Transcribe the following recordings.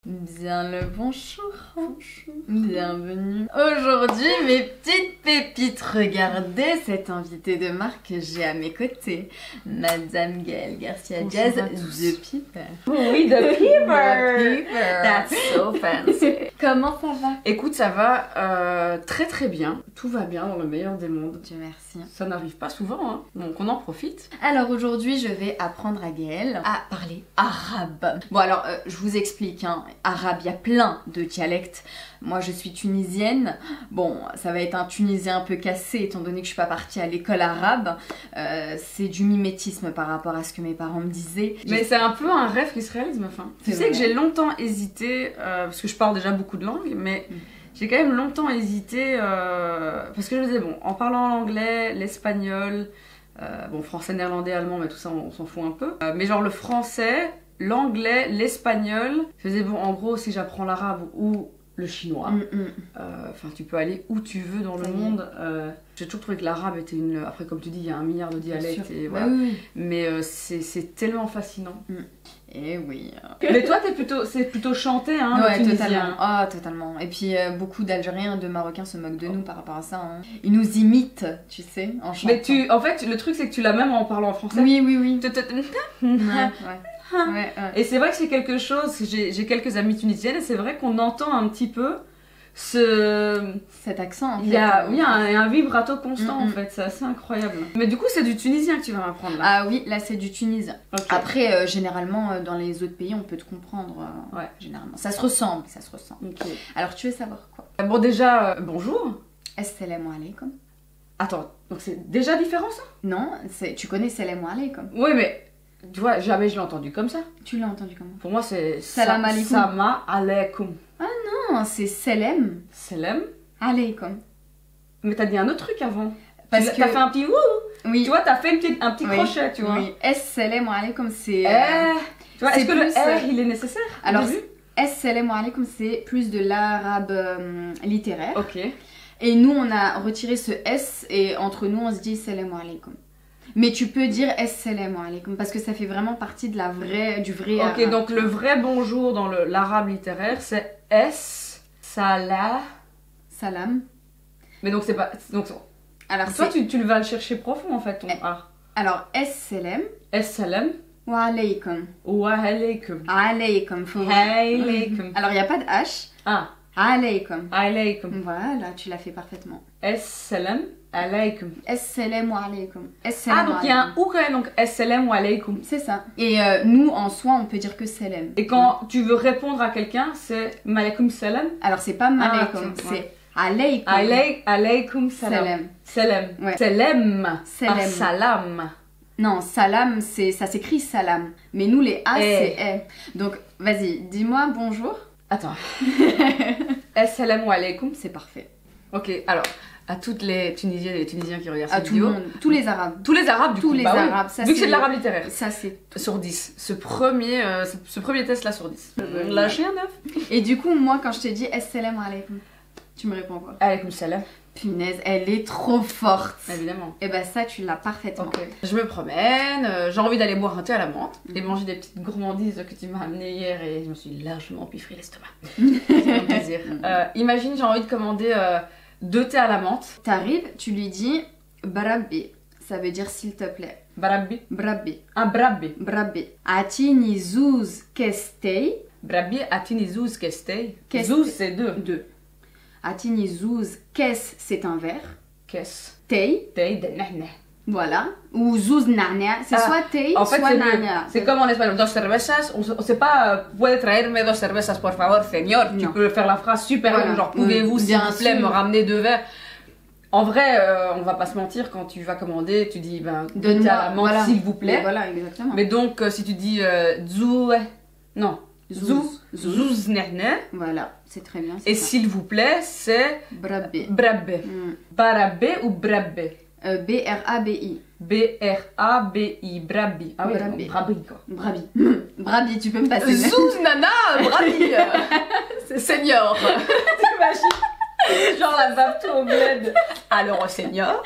Bien le bonjour. Bienvenue. Aujourd'hui, mes petites pépites, regardez cette invitée de marque que j'ai à mes côtés. Madame Gaëlle Garcia-Diaz de Piper. Oui, de Piper. That's so fancy. Comment ça va? Écoute, ça va très très bien. Tout va bien dans le meilleur des mondes. Dieu merci. Ça n'arrive pas souvent, hein, donc on en profite. Alors aujourd'hui, je vais apprendre à Gaëlle à parler arabe. Bon alors, je vous explique, hein. Arabe, il y a plein de dialectes. Moi, je suis tunisienne. Bon, ça va être un tunisien un peu cassé, étant donné que je suis pas partie à l'école arabe. C'est du mimétisme par rapport à ce que mes parents me disaient. Mais c'est un peu un rêve qui se réalise, ma fin. Tu sais que j'ai longtemps hésité, parce que je parle déjà beaucoup de langues, mais j'ai quand même longtemps hésité, parce que je me disais, bon, en parlant l'anglais, l'espagnol, bon, français, néerlandais, allemand, mais tout ça, on s'en fout un peu. Mais genre le français, l'anglais, l'espagnol, je me disais, bon, en gros, si j'apprends l'arabe ou le chinois, enfin, tu peux aller où tu veux dans le monde. J'ai toujours trouvé que l'arabe était une... Après, comme tu dis, il y a 1 milliard de dialectes, et voilà. Oui. Mais c'est tellement fascinant. Et oui. Mais toi, c'est plutôt chanté, hein, Ouais, le tunisien. totalement. Ah, totalement. Et puis, beaucoup d'Algériens, de Marocains se moquent de nous par rapport à ça. Hein. Ils nous imitent, tu sais, en chantant. Mais en fait, le truc, c'est que tu l'as même en parlant en français. Oui. Ouais. Et c'est vrai que c'est quelque chose, j'ai quelques amies tunisiennes, et c'est vrai qu'on entend un petit peu cet accent, en fait. Il y a un vibrato constant, en fait, c'est assez incroyable. Mais du coup, c'est du tunisien que tu vas m'apprendre là. Ah oui, là c'est du tunisien. Okay. Après, généralement, dans les autres pays, on peut te comprendre. Ouais. Généralement. Ça se ressemble, Okay. Alors, tu veux savoir quoi? Bon, déjà, bonjour. Assalamu alaikum. Attends, donc c'est déjà différent ça? Non, tu connais Salam alaikum. Oui, mais tu vois, jamais je l'ai entendu comme ça. Tu l'as entendu comment? Pour moi, c'est Salam alaikum. Sama alaikum. Ah non, c'est Salam. Salam alaikum. Mais t'as dit un autre truc avant. Parce que t'as fait un petit ouh. Oui. Tu vois, t'as fait un petit crochet, tu vois. Oui. Assalamu alaikum, c'est. Tu vois, est-ce que le R il est nécessaire? Alors, Assalamu alaikum, c'est plus de l'arabe littéraire. Ok. Et nous, on a retiré ce S et entre nous, on se dit Assalamu alaikum. Mais tu peux dire Assalamu alaikum parce que ça fait vraiment partie de du vrai arabe. Ok, donc le vrai bonjour dans l'arabe littéraire, c'est salam. Mais donc c'est pas... Donc, alors toi, tu vas le chercher profond en fait, ton art. Alors, Assalam. Assalam. Wa alaykum. Wa alaykum. Alaykum. Alaykum. Alors, il n'y a pas de H. Ah. Alaykum. Alaykum. Voilà, tu l'as fait parfaitement. Assalam alaykum. Assalamu alaykum. Ah, donc il y a un ou quand même, donc assalamu alaykum. C'est ça. Et nous, en soi, on peut dire que salam. Et quand tu veux répondre à quelqu'un, c'est malaikum salam. Alors, c'est pas malaikum, c'est alaykum. Alaykum salam. Salam. Ouais. Salam. Salam. Non, salam, ça s'écrit salam. Mais nous, les A, c'est E. Donc, vas-y, dis-moi bonjour. Attends. Assalamu alaykum. C'est parfait. Ok, alors, à toutes les Tunisiennes et les Tunisiens qui regardent cette vidéo. À tout le monde. Tous les Arabes. Tous les Arabes, du coup. Tous les Arabes. Ça, vu que c'est de l'arabe littéraire. Ça, c'est... Sur 10. Ce premier test-là sur 10. Lâchez un 9. Et du coup, moi, quand je te dis Assalamu alaikum, tu me réponds quoi? Alaykoum salam. Punaise, elle est trop forte. Évidemment. Et bah ça, tu l'as parfaitement. Okay. Je me promène, j'ai envie d'aller boire un thé à la menthe et manger des petites gourmandises que tu m'as amenées hier et je me suis largement empiffré l'estomac. C'est un plaisir. Imagine, j'ai envie de commander 2 thés à la menthe. T'arrives, tu lui dis Brabbi. Ça veut dire s'il te plaît. Brabbi. Brabbi. Ah, brabbi. Brabbi. Atini zouz kestei. Brabbi, atini zouz kestei. Zouz, c'est 2. Atini zouz, kes, c'est un verre. Kes. Tei. Tei de nahna. Voilà. Ou zouz nahna. C'est soit tei, soit nahna. C'est comme en espagnol. 2 cervezas. On sait pas, puede traerme 2 cervezas, por favor, señor. Tu peux faire la phrase super longue, genre pouvez-vous, s'il vous plaît, me ramener 2 verres. En vrai, on va pas se mentir, quand tu vas commander, tu dis, donne-moi à la menthe, s'il vous plaît. Et voilà, exactement. Mais donc, si tu dis zoué, non. Zouz nehne. Voilà, c'est très bien. Et s'il vous plaît, c'est brabbe. Brabbe. Barabbe ou brabbe? B-R-A-B-I. B-R-A-B-I. Brabbi. Ah oui, brabbi quoi. Brabbi. Brabbi, tu peux me passer. Zouz nana, brabbi. C'est senior. T'imagines? Genre la baftou au bled. Alors, senior.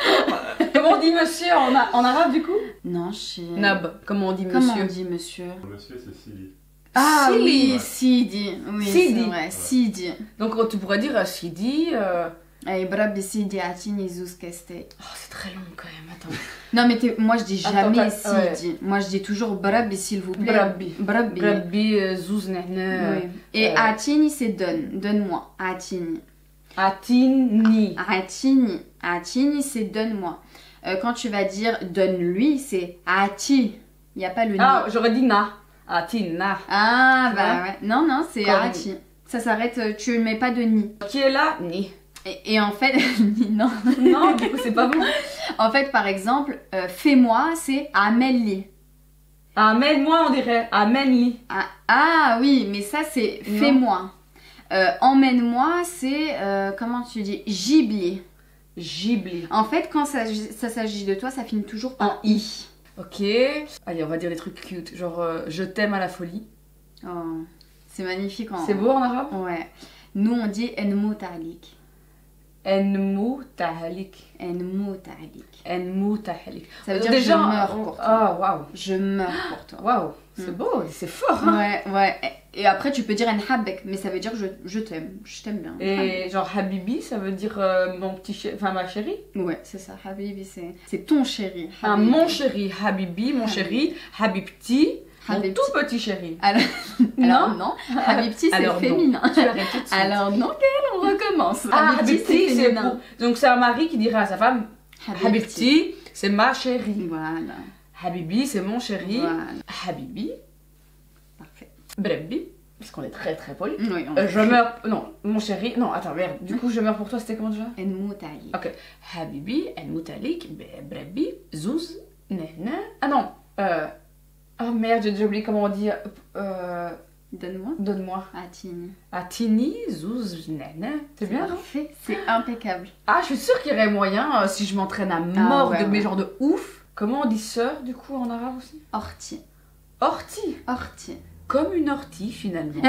Comment on dit monsieur en arabe du coup? Non, chez... Nab. Comment on dit monsieur? Comment on dit monsieur? Monsieur, c'est Sili. Ah Sili. oui, Sidi. Oui, Sidi. c'est vrai, Sidi. Donc tu pourrais dire Sidi. Ay, brabbi Sidi atini zouz keste. Oh, c'est très long quand même, attends. Non, mais moi je dis jamais Attends, ouais. Sidi. Moi je dis toujours brabbi, s'il vous plaît. Brabbi. Brabbi. Brabbi, zouz, nehne. Oui. Et atini, c'est donne. Donne-moi. Atini. Atini. Atini. Atini, c'est donne-moi. Quand tu vas dire donne-lui, c'est ati. Il n'y a pas le ni. Ah, j'aurais dit na. Atina. Ah, Tu bah vois ouais. Non, non, c'est Comme- ati. Ça s'arrête, tu mets pas de ni. Qui est là? Ni. Et en fait, ni, non. Non, du coup, c'est pas bon. En fait, par exemple, fais-moi, c'est amelli. Amène-moi, on dirait. Amène-li. Ah oui, mais ça c'est Non. fais-moi. Emmène-moi, c'est comment tu dis gibli. Gibli. En fait, quand ça s'agit de toi, ça finit toujours par i. Ok. Allez, on va dire des trucs cute. Genre, je t'aime à la folie. Oh, c'est magnifique. C'est beau en arabe? Ouais. Nous on dit enmou ta'alik. Enmou tahalik. Enmou ta'alik. Enmou tahalik. Ça veut dire Déjà, je meurs pour toi. Ah, waouh. Je meurs pour toi. Waouh. C'est beau, c'est fort. Hein. Ouais, ouais. Et après tu peux dire enhabek, mais ça veut dire je t'aime. Je t'aime bien. Et genre Habibi, ça veut dire mon petit chéri, enfin ma chérie. Ouais, c'est ça. Habibi, c'est ton chéri. Ah, Habibi. mon chéri, Habibi, mon chéri, Habibti, mon Habibti. tout petit chéri. Alors non, Habibti c'est Alors non. féminin. Tu arrêtes tout de suite. Alors non, on recommence. Ah, Habibti, Habibti, c'est féminin. pour... Donc c'est un mari qui dirait à sa femme, Habibti, c'est ma chérie. Voilà. Habibi, c'est mon chéri. Voilà. Habibi, Parfait. Brabbi, parce qu'on est très très poli. Oui, on Je meurs... Non, mon chéri... Non, attends, merde. Du coup, je meurs pour toi, c'était comment déjà? Enmou ta'alik. Ok. Habibi, El-Moutalik, Brabbi, Zouz, Nehna... Ah non. Oh merde, j'ai déjà oublié comment on dit. Donne-moi. Donne-moi. Atini. Atini, Zouz, Nehna. C'est bien, non? Parfait, c'est impeccable. Ah, je suis sûre qu'il y aurait moyen, si je m'entraîne à mort ouais, mais ouais. genre de ouf. Comment on dit sœur, du coup, en arabe aussi? Orti. Ortie. Orti. Comme une ortie, finalement.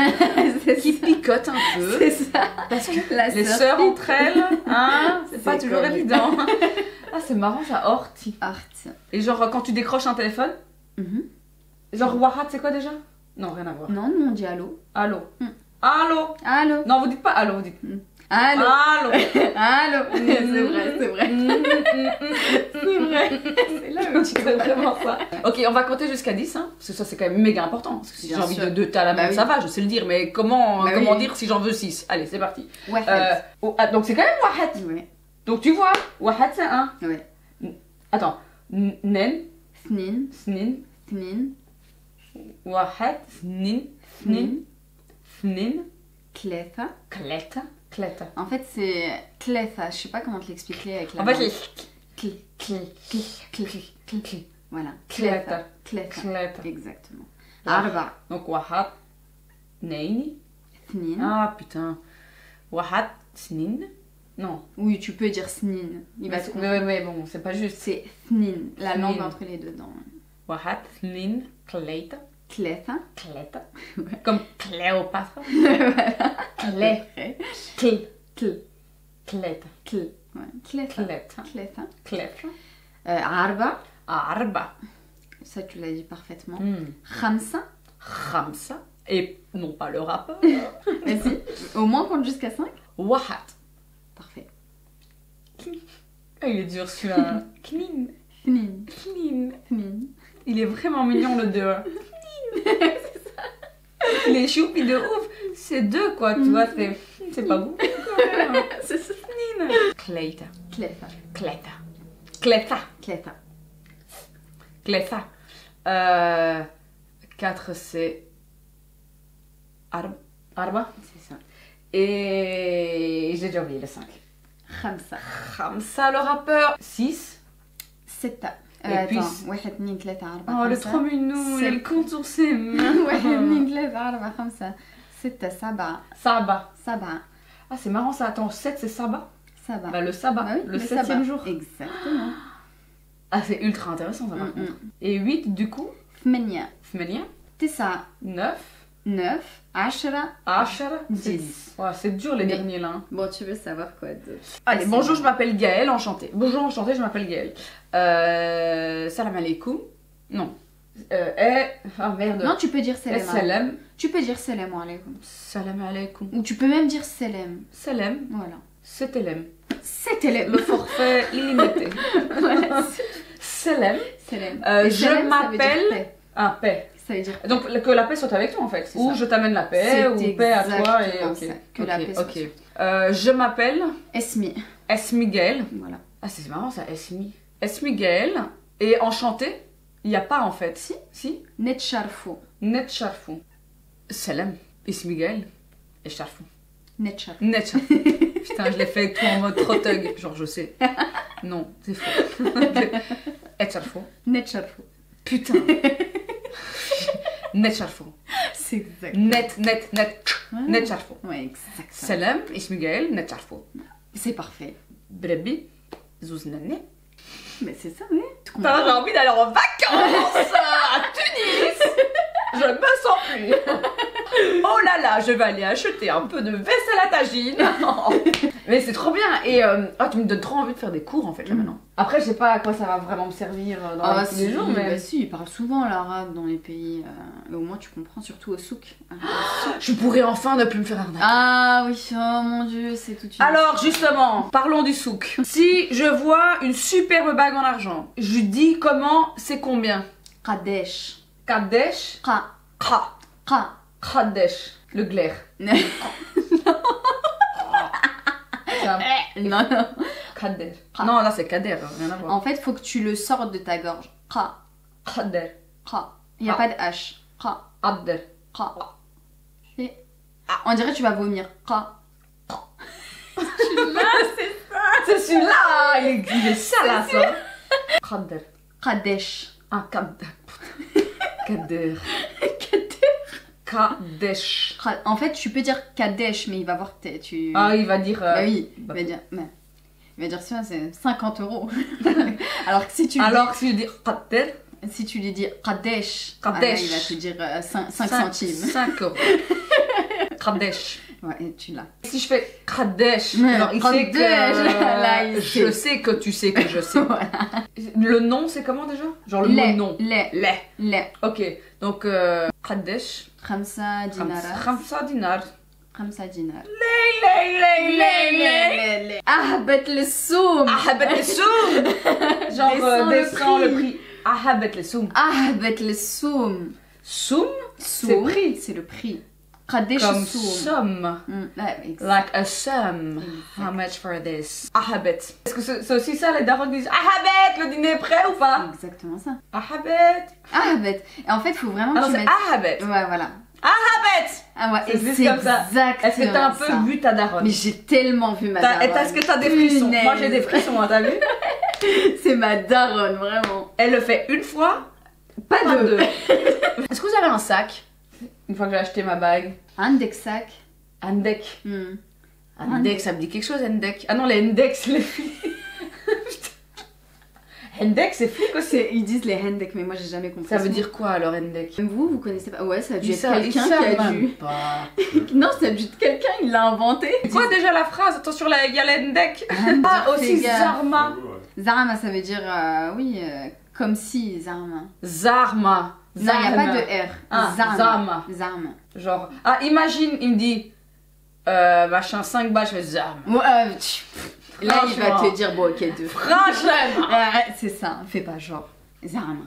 C'est qui ça. picote un peu. C'est ça. Parce que La les sœur sœurs pique. entre elles, hein, c'est pas C'est toujours connu. évident. Ah, c'est marrant ça, ortie. Orti. Et genre, quand tu décroches un téléphone, Mhm. genre, wahat, c'est quoi déjà? Non, rien à voir. Non, nous on dit allô. Allô. Mm. Allô. Allô. Non, vous dites pas allô, vous dites Allô. allô. Allô. C'est vrai, c'est vrai. C'est vrai. C'est là où tu fais vraiment ça. Ok, on va compter jusqu'à 10, hein, parce que ça c'est quand même méga important. Parce que si Bien j'ai envie sûr. de 2 à la main, Bah oui. ça va, je sais le dire, mais comment, Bah comment oui. dire si j'en veux 6? Allez, c'est parti. Ouais. Donc c'est quand même wahat. Ouais. Donc tu vois, wahat c'est 1. Ouais. Attends, nen, Snin. snin, Snin. wahat, snin, snin, snin, Cletha. kleta, kleta. En fait, c'est cletha. Je sais pas comment te l'expliquer avec la En fait, langue. c'est Cl. Voilà. Cletha. Cletha. kleta. Exactement. Ouais. Arba. Donc wahat, neini. Snin. Ah putain. Wahat, snin. Non. Oui, tu peux dire snin. Il va te comprendre. Mais bon, c'est pas juste. C'est snin. La Snin. langue entre les deux dents. Wahat, snin, kleta, Cletha. kleta. Comme Cléopâtre. Clé, cl, Cl. kleta, Cl. Ouais. Cletha. kleta, Cletha. kleta. Arba. Arba. Ça, tu l'as dit parfaitement. Hmm. Khamsa. Khamsa. Et non pas le rappeur. Vas-y. Au moins, compte jusqu'à 5. Wahat. Parfait. Ah, il est dur celui-là. Clean. Snin. Clean. Snin. Il est vraiment mignon le 2. Il est choupi de ouf. C'est 2 quoi, tu vois, c'est pas beaucoup. C'est ça. Kleta. Cletha. Kleta. Kleta. Cletha. Kleta. 4 c'est Arba. C'est ça. Et j'ai déjà oublié le 5. Khamsa. Khamsa le rappeur. 6. Setta. Et puis- attends. 1 2 3 4 Oh le trop mignon, il a le compte sur ses mains. 1 2 3 4 5 6 7 Saba. 7 Ah c'est marrant ça, attends, 7 c'est Saba. 7. Bah le Saba, Bah oui, le sabbat. 7e jour. Exactement. Ah c'est ultra intéressant ça par Mm, contre. Et 8 du coup, 8 Thmania, 9 9, 9 10 Ashara, 10. 10. Ouais, c'est dur les Mais- derniers là. Hein. Bon, tu veux savoir quoi de... Allez, c'est bonjour, bon. je m'appelle Gaëlle, enchantée. Bonjour, enchantée, je m'appelle Gaëlle. Salam alaikum. Non. Ah merde. Non, tu peux dire salam. Salam. Tu peux dire salam alaikum. Salam alaikum. Ou tu peux même dire salam. Salam. Voilà. C'est LM. C'est salam. Le forfait illimité. Voilà. Salam. Salam. Et Je salam, ça veut dire m'appelle... paix. Ah, paix. Ça veut dire Donc que la paix soit avec toi en fait. C'est Ou ça. je t'amène la paix, ou C'est paix à toi. Et... exactement ok. ça, que Ok, la paix soit ok. sur Je m'appelle Esmi. Esmi Gaël. Voilà. Ah, c'est marrant ça, Esmi. Esmi Gaël. Et enchanté, il n'y a pas en fait. Si. Netcharfou. Net Sharfou. Salam. Esmi Gaël. Et Sharfou. Netcharfou. Net Sharfou. Putain, je l'ai fait avec toi en mode trop thug. Genre, je sais. Non, c'est faux. Et Sharfou. Netcharfou. Putain. Net Sharfou. C'est exact. Net. Net Sharfou. Ouais, exact. Salam. Esmi Gaël. Net Sharfou. C'est parfait. Brebi. Zouznane. Mais c'est ça, oui. Putain, j'ai envie d'aller en vacances à Tunis. Je me sens plus. Oh là là, je vais aller acheter un peu de vaisselle à tagine. Mais c'est trop bien. Et tu me donnes trop envie de faire des cours en fait là maintenant. Après, je sais pas à quoi ça va vraiment me servir dans la vie de tous les jours, mais bah si, ils parlent souvent l'arabe dans les pays. Et au moins, tu comprends, surtout au souk. je pourrais enfin ne plus me faire arnaquer. Ah oui, oh mon dieu, c'est toute une... Alors justement, parlons du souk. Si je vois une superbe bague en argent, je dis comment, c'est combien? Qadesh. Kadesh. Qa. Kha. Qa. Kadesh. Le glaire. Non, non. Kader. Qa. Non, là c'est Kader, rien à voir. En fait, faut que tu le sortes de ta gorge. Qa. Kader. Qa. Il n'y a Qa. pas de H. Qa. Adder. Qa. Et... On dirait que tu vas vomir. Qa. Là, c'est ça. C'est celui-là, il est sale ça. Kader. Qadesh. Ah, Kader. Kader. Kadesh. En fait, tu peux dire Kadesh, mais il va voir que tu... Ah, il va dire. Bah oui, bah. il va dire ça, c'est 50 €. Alors que si tu Si je dis Kader, si tu lui dis Qadesh, Qadesh. il va te dire 5 centimes. 5 euros. Kadesh. Ouais, et tu l'as. Si je fais Kadesh, Mais alors il sait que Kadesh, là, il je sait. sais que tu sais que je sais. Voilà. Le nom, c'est comment déjà? Genre le mot nom. Les. Ok, donc Kadesh. Khamsa dinar. Khamsa dinar. Khamsa dinar. Lay. Ahbet le soum. Ahabet le soum. Genre descend le prix. Ahabet le soum. Ahbet le soum. Soum, c'est Soum, prix. c'est le prix. Qadesh Comme soum. somme. Ouais, exact. Like a sum. How much for this? Ahabet. Est-ce que c'est aussi ça les darons disent Ahabet, le dîner est prêt ou pas? Exactement ça. Ahabet. Ahbet. Et en fait, il faut vraiment Ah que non, tu c'est mettes... Ahabet. Ouais, voilà. Ahabet. Ah ouais, C'est et juste c'est comme ça. exactement Est-ce que t'as un peu ça. vu ta daronne? Mais j'ai tellement vu ma daronne. Est-ce que t'as des frissons? Punaise. Moi j'ai des frissons, hein, t'as vu? C'est ma daronne, vraiment. Elle le fait une fois, Pas deux. Est-ce que vous avez un sac? Une fois que j'ai acheté ma bague. Andek sac. Andek. Hmm. Andek, ça me dit quelque chose, Andek. Ah non, les Index, les filles. Hendek, c'est flic aussi. Ils disent les hendek, mais moi j'ai jamais compris. Ça veut dire quoi alors Hendek? Même vous connaissez pas? Ouais, ça a dû Ils être savent- quelqu'un ils qui a savent dû. même pas. Non, ça a dû être quelqu'un, il l'a inventé. C'est quoi déjà la phrase? Attention, il y a les Hendek. Ah, aussi fais gaffe. Zarma. Zarma, ça veut dire, comme si, Zarma. Zarma. Non, il n'y a pas de R. Ah, Zarma. Zarma. Zarma. Genre, ah, imagine, il me dit, machin, 5 balles, je fais Zarma. Ouais, là, il va Franchement. te dire, bon, ok, deux. Franchement. C'est ça, fais pas genre. Zarma.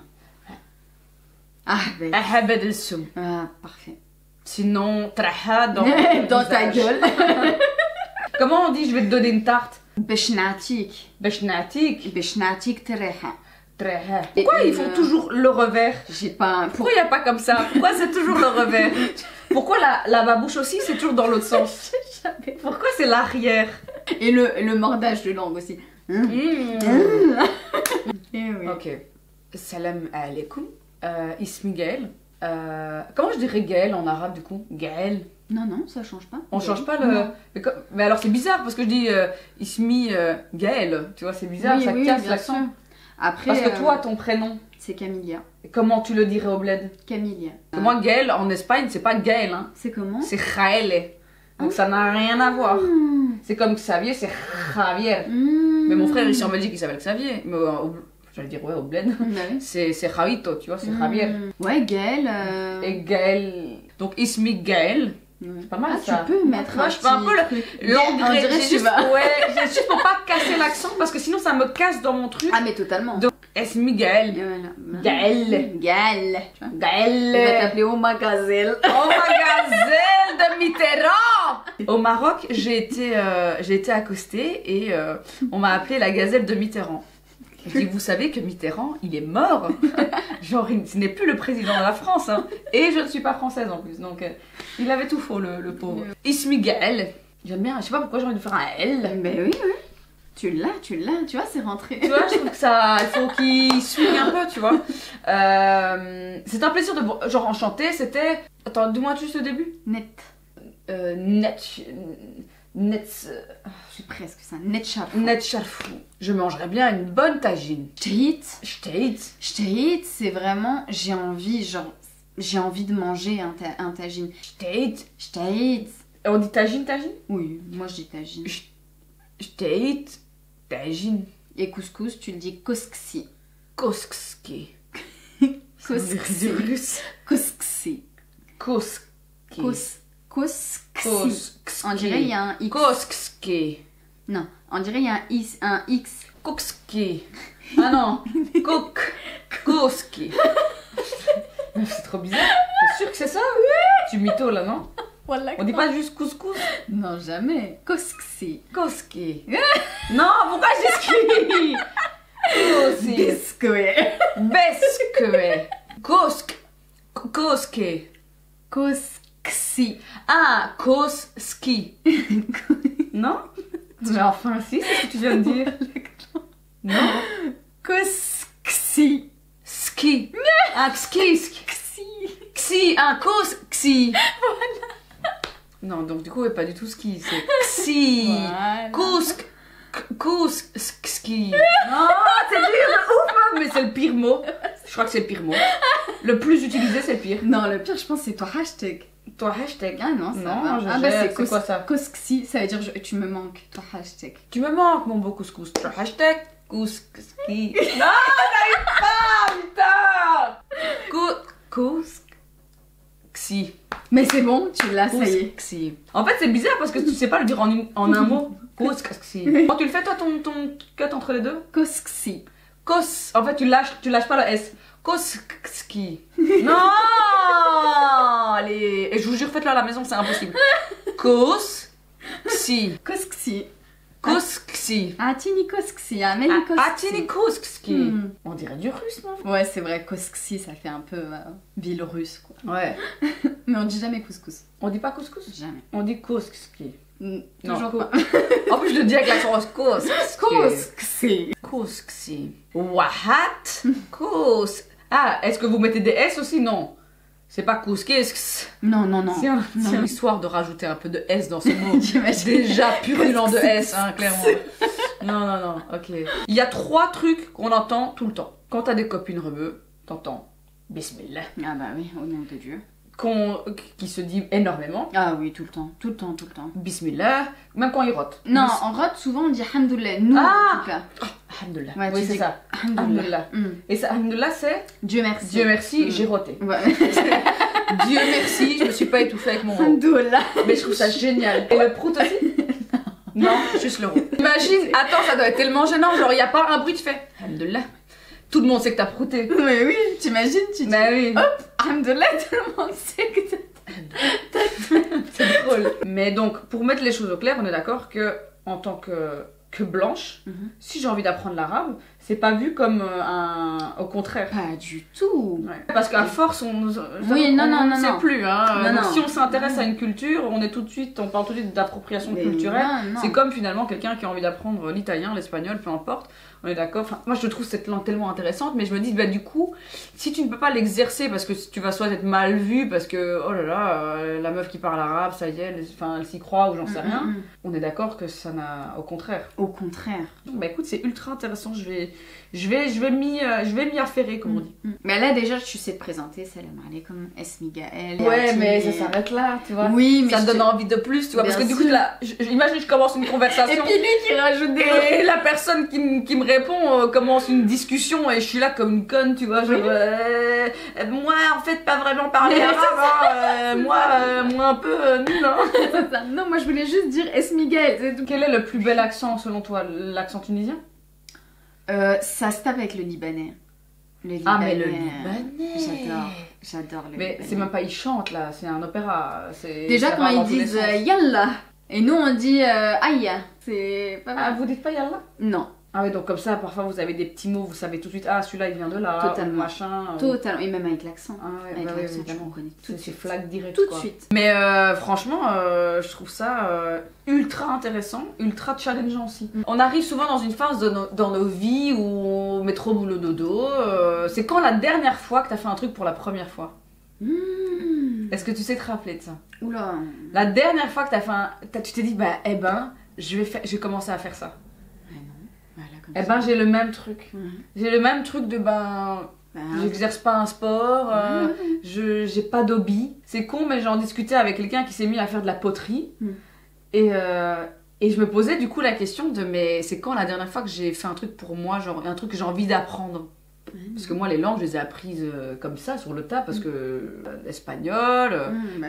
Ah, ben. Ahabed el-soum. Ah, parfait. Sinon, traha dans, Dans ta visage. gueule. Comment on dit je vais te donner une tarte? Beshnatik. Beshnatik. Beshnatik tereha. Traha. Pourquoi Et ils font toujours le revers? J'ai pas. Pourquoi il n'y a pas comme ça? Pourquoi c'est toujours le revers? Pourquoi la babouche aussi c'est toujours dans l'autre sens? Pourquoi c'est l'arrière? Et le mordage de langue aussi. Mm. Eh oui. Ok. Salam alaikum. Ismi Gaël. Comment je dirais Gaël en arabe du coup? Gaël. Non, non, ça change pas. On change pas le. Non. Mais alors c'est bizarre parce que je dis Ismi Gaël. Tu vois, c'est bizarre, Oui, ça oui, casse bien l'accent. sûr. Après. Parce que toi, ton prénom, C'est Camilla. comment tu le dirais au bled? Camilla. Parce que moi, Gaël en Espagne, c'est pas Gaël, hein. C'est comment? C'est Jaele. Donc ça n'a rien à voir. C'est comme Xavier, c'est Javier. Mais mon frère ici en Belgique, il s'appelle Xavier. Mais j'allais dire, ouais, au bled. Bah oui. C'est Javito, tu vois, c'est Javier. Ouais, Gaël. Et Gaël. Donc Ismi Gaël. C'est pas mal ça. Tu peux mettre Moi, je fais un peu l'anglais. J'ai juste pour pas casser l'accent parce que sinon ça me casse dans mon truc. Ah mais totalement. Donc Ismi Gaël. Gaël. Gaël. Gaël. On va t'appeler Oma Gazelle. Oma Gazelle de Mitterrand. Au Maroc, j'ai été accostée et on m'a appelée la gazelle de Mitterrand. Je dis, vous savez que Mitterrand, il est mort. Genre, ce n'est plus le président de la France. Hein. Et je ne suis pas française en plus. Donc, il avait tout faux, le pauvre. Ismi Gaël. J'aime bien, je sais pas pourquoi j'ai envie de faire un L. Mais oui, oui. Tu l'as, tu vois, c'est rentré. Tu vois, je trouve que ça, il faut qu'il swing un peu, tu vois. C'est un plaisir de, genre, enchanté, c'était... Attends, dis-moi juste le début. Net. Net... Je suis presque ça. Net charfou. Net charfou. Je mangerais bien une bonne tagine. Shteit, c'est vraiment... J'ai envie de manger un tagine. Shteit. On dit tagine? Oui, moi je dis tagine. Shteit. Tagine. Et couscous, tu le dis koski. Koski. Koski. russe. Koski. Koski. On dirait il y a un X. Koski. Non, on dirait il y a un X. Koski. Ah non. Koski. C'est trop bizarre. T'es sûr que c'est ça? Tu mytho là, non? On dit pas juste couscous? Non, jamais. Koski. Non, pourquoi j'ai ski? Biscuit. Koski. Ah, koski. Non? Mais enfin, si, c'est ce que tu viens de dire. Non? Koski. Ski. Ah, Xi, un koski. Voilà. Non, donc du coup, pas du tout ski, c'est xi. Voilà. Ski. Non, c'est dur de ouf, mais c'est le pire mot. Je crois que c'est le pire mot. Le plus utilisé, c'est le pire. Non, le pire, je pense, c'est toi hashtag. Toi hashtag. Ah non, ça non, va. bah c'est quoi ça? Koski, ça veut dire tu me manques. Toi hashtag. Tu me manques, mon beau couscous. Toi hashtag couscouski. Non, j'arrive pas, putain. Kousksi. Mais c'est bon, tu l'as, ça y est. Kousksi. En fait, c'est bizarre parce que tu sais pas le dire en un mot. Kousksi. Quand tu le fais, toi, ton cut entre les deux? Koski. En fait, tu lâches pas le S. Koski. Non. Allez. Et je vous jure, faites-le à la maison, c'est impossible. Koski. Koski. Atini koski, ameni koski. Atini koski. On dirait du russe, non? Ouais, c'est vrai, koski, ça fait un peu ville russe, quoi. Ouais. Mais on dit jamais couscous. On dit pas couscous? Jamais. On dit koski. Toujours pas. En plus, je le dis avec l'accent Koski. Koski. What? Ah, est-ce que vous mettez des S aussi? Non. C'est pas kousskis. Non. C'est l'histoire de rajouter un peu de S dans ce mot. Déjà purulent de S, hein, clairement. Non, ok. Il y a 3 trucs qu'on entend tout le temps. Quand t'as des copines rebeux, t'entends Bismillah. Ah bah oui, au nom de Dieu. Qui se dit énormément. Ah oui, tout le temps. Bismillah, même quand ils rotent. Non, en rote, souvent on dit Hamdoullah. Nous, en tout cas. Alhamdulillah. Ouais, oui, c'est ça. Alhamdulillah. Et ça, Alhamdulillah, c'est Dieu merci. Dieu merci, j'ai roté. Ouais. Dieu merci, je me suis pas étouffée avec mon rot. Alhamdulillah. Mais je trouve ça génial. Et le prout aussi? Non, juste le rot. Imagine, attends, ça doit être tellement gênant. Genre, il n'y a pas un bruit de fait. Alhamdulillah. Tout le monde sait que t'as prouté. Mais oui, t'imagines, tu dis. Bah oui. Hop, Alhamdulillah, tout le monde sait que c'est drôle. Mais donc, pour mettre les choses au clair, on est d'accord que, en tant que blanche, si j'ai envie d'apprendre l'arabe, c'est pas vu comme au contraire. Pas du tout. Ouais. Parce qu'à force, on sait plus. Hein. Non. Si on s'intéresse à une culture, on parle tout de suite d'appropriation culturelle. C'est comme finalement quelqu'un qui a envie d'apprendre l'italien, l'espagnol, peu importe. On est d'accord. Enfin, moi, je trouve cette langue tellement intéressante, mais je me dis, bah, du coup, si tu ne peux pas l'exercer parce que tu vas soit être mal vu, parce que, oh là là, la meuf qui parle arabe, ça y est, elle s'y croit ou j'en sais rien, on est d'accord que ça n'a... Au contraire. Au contraire. Bah écoute, c'est ultra intéressant, je vais je vais m'y affairer, comme on dit. Mais là déjà tu sais te présenter, salam alaikum, esmi Gaël. Ouais, mais ça s'arrête là, tu vois. Oui, mais ça te donne envie de plus, tu vois. Parce que du coup, là, imagine je commence une conversation. Et puis lui qui rajoute des... Et la personne qui me répond commence une discussion et je suis là comme une conne, tu vois. Genre, moi, en fait, pas vraiment parler arabe. Moi un peu nul. Hein. Non, moi je voulais juste dire esmi Gaël. Quel est le plus bel accent selon toi? L'accent tunisien? Ça se tape avec le libanais. Le libanais. Ah, mais le libanais. J'adore le mais libanais. c'est même pas, ils chantent là, c'est un opéra. Déjà quand ils disent yallah, et nous on dit aïe. C'est pas mal. Ah, vous dites pas yallah? Non. Ah oui, donc comme ça, parfois vous avez des petits mots, vous savez tout de suite, ah celui-là il vient de là, Totalement. ou machin. Totalement, et même avec l'accent. Ah ouais, Avec bah l'accent, oui, on connaît tout de c'est suite. flag direct. Tout quoi. de suite. Mais franchement, je trouve ça ultra intéressant, ultra challengeant aussi. On arrive souvent dans une phase dans nos vies où on met trop boulot dodo. C'est quand la dernière fois que t'as fait un truc pour la première fois? Est-ce que tu sais te rappeler de ça? Oula. La dernière fois que t'as fait tu t'es dit, bah eh ben, je vais commencer à faire ça. Eh ben j'ai le même truc. J'ai le même truc de j'exerce pas un sport, j'ai pas d'hobby. C'est con mais j'en discutais avec quelqu'un qui s'est mis à faire de la poterie. Et je me posais du coup la question de mais c'est quand la dernière fois que j'ai fait un truc pour moi, genre un truc que j'ai envie d'apprendre. Parce que moi les langues je les ai apprises comme ça sur le tas parce que l'espagnol,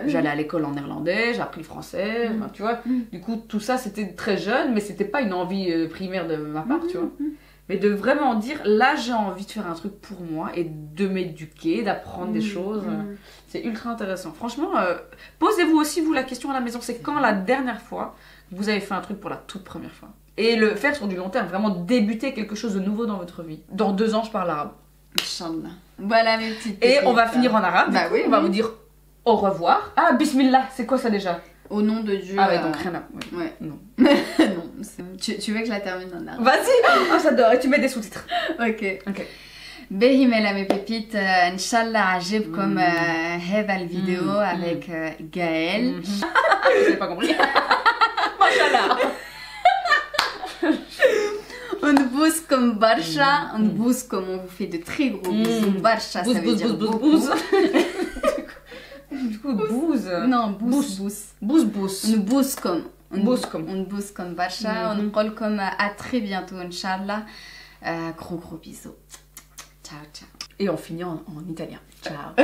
j'allais à l'école en néerlandais, j'ai appris le français, tu vois. Du coup tout ça c'était très jeune mais c'était pas une envie primaire de ma part, tu vois. Mais de vraiment dire là j'ai envie de faire un truc pour moi et de m'éduquer, d'apprendre des choses, c'est ultra intéressant. Franchement, posez-vous aussi vous la question à la maison, c'est quand la dernière fois que vous avez fait un truc pour la toute première fois? Et le faire sur du long terme, vraiment débuter quelque chose de nouveau dans votre vie. Dans 2 ans, je parle arabe. Inch'Allah. Voilà mes petites Et on va finir en arabe. Bah oui, on va vous dire au revoir. Ah, bismillah, c'est quoi ça déjà? Au nom de Dieu. Ah ouais, donc rien à... Ouais. Non. Non. Tu veux que je la termine en arabe? Vas-y. Oh, j'adore. Et tu mets des sous-titres. Ok. Ok. باهي ملا mes pépites, Inch'Allah عجبكم هذا الفيديو avec Gaël. J'ai pas compris. Machallah. On bouge comme Barcha, on bouge comme on vous fait de très gros bisous. Barcha, ça veut dire beaucoup. Du coup, bouse. Non, bouge, bouge. Bouze. On bouge comme. On bouge comme Barcha. On parle comme à très bientôt, Inch'Allah. Gros bisous. Ciao, ciao. Et on finit en italien. Ciao.